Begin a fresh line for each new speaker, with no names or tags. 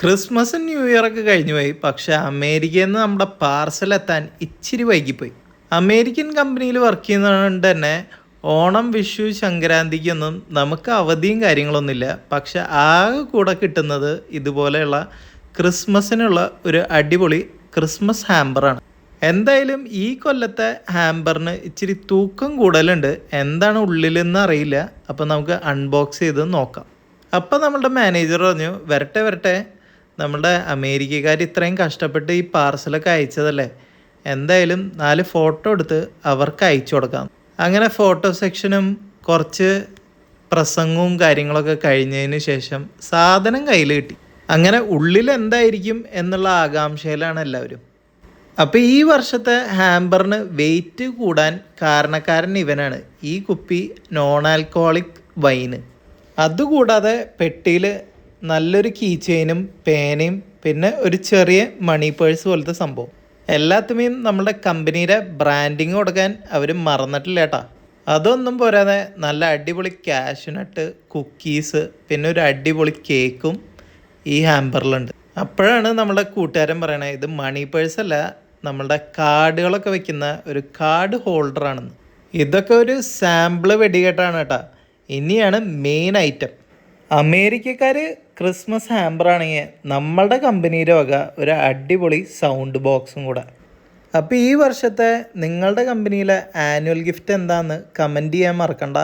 ക്രിസ്മസും ന്യൂ ഇയറൊക്കെ കഴിഞ്ഞു പോയി. പക്ഷെ അമേരിക്കയിൽ നിന്ന് നമ്മുടെ പാർസൽ എത്താൻ ഇച്ചിരി വൈകിപ്പോയി. അമേരിക്കൻ കമ്പനിയിൽ വർക്ക് ചെയ്യുന്നതുകൊണ്ട് തന്നെ ഓണം, വിഷു, സംക്രാന്തിക്കൊന്നും നമുക്ക് അവധിയും കാര്യങ്ങളൊന്നുമില്ല. പക്ഷെ ആകെ കൂടെ കിട്ടുന്നത് ഇതുപോലെയുള്ള ക്രിസ്മസിനുള്ള ഒരു അടിപൊളി ക്രിസ്മസ് ഹാമ്പറാണ്. എന്തായാലും ഈ കൊല്ലത്തെ ഹാമ്പറിന് ഇച്ചിരി തൂക്കം കൂടുതലുണ്ട്. എന്താണ് ഉള്ളിലെന്ന് അറിയില്ല. അപ്പോൾ നമുക്ക് അൺബോക്സ് ചെയ്ത് നോക്കാം. അപ്പോൾ നമ്മളുടെ മാനേജർ പറഞ്ഞു, വരട്ടെ വരട്ടെ, നമ്മളുടെ അമേരിക്കക്കാർ ഇത്രയും കഷ്ടപ്പെട്ട് ഈ പാർസലൊക്കെ അയച്ചതല്ലേ, എന്തായാലും 4 ഫോട്ടോ എടുത്ത് അവർക്ക് അയച്ചു കൊടുക്കാം. അങ്ങനെ ഫോട്ടോ സെക്ഷനും കുറച്ച് പ്രസംഗവും കാര്യങ്ങളൊക്കെ കഴിഞ്ഞതിന് ശേഷം സാധനം കയ്യിൽ കിട്ടി. അങ്ങനെ ഉള്ളിൽ എന്തായിരിക്കും എന്നുള്ള ആകാംക്ഷയിലാണ് എല്ലാവരും. അപ്പോൾ ഈ വർഷത്തെ ഹാമ്പറിന് വെയിറ്റ് കൂടാൻ കാരണക്കാരൻ ഇവനാണ്. ഈ കുപ്പി നോൺ ആൽക്കഹോളിക് വൈന്. അതുകൂടാതെ പെട്ടിയിൽ നല്ലൊരു കീ ചെയിനും പേനയും പിന്നെ ഒരു ചെറിയ മണി പേഴ്സ് പോലത്തെ സംഭവം. എല്ലാത്തുമേയും നമ്മുടെ കമ്പനിയുടെ ബ്രാൻഡിങ് കൊടുക്കാൻ അവർ മറന്നിട്ടില്ല കേട്ടാ. അതൊന്നും പോരാതെ നല്ല അടിപൊളി കാഷ്യൂനട്ട്, കുക്കീസ്, പിന്നെ ഒരു അടിപൊളി കേക്കും ഈ ഹാമ്പറിലുണ്ട്. അപ്പോഴാണ് നമ്മുടെ കൂട്ടുകാരൻ പറയണത്, ഇത് മണി പേഴ്സ് അല്ല, നമ്മളുടെ കാർഡുകളൊക്കെ വെക്കുന്ന ഒരു കാർഡ് ഹോൾഡറാണെന്ന്. ഇതൊക്കെ ഒരു സാമ്പിള് വെടികെട്ടാണ് കേട്ടോ. ഇനിയാണ് മെയിൻ ഐറ്റം. അമേരിക്കക്കാർ ക്രിസ്മസ് ഹാമ്പറാണെങ്കിൽ നമ്മളുടെ കമ്പനിയുടെ വക ഒരു അടിപൊളി സൗണ്ട് ബോക്സും കൂടെ. അപ്പോൾ ഈ വർഷത്തെ നിങ്ങളുടെ കമ്പനിയിലെ ആനുവൽ ഗിഫ്റ്റ് എന്താണെന്ന് കമൻറ്റ് ചെയ്യാൻ മറക്കണ്ട.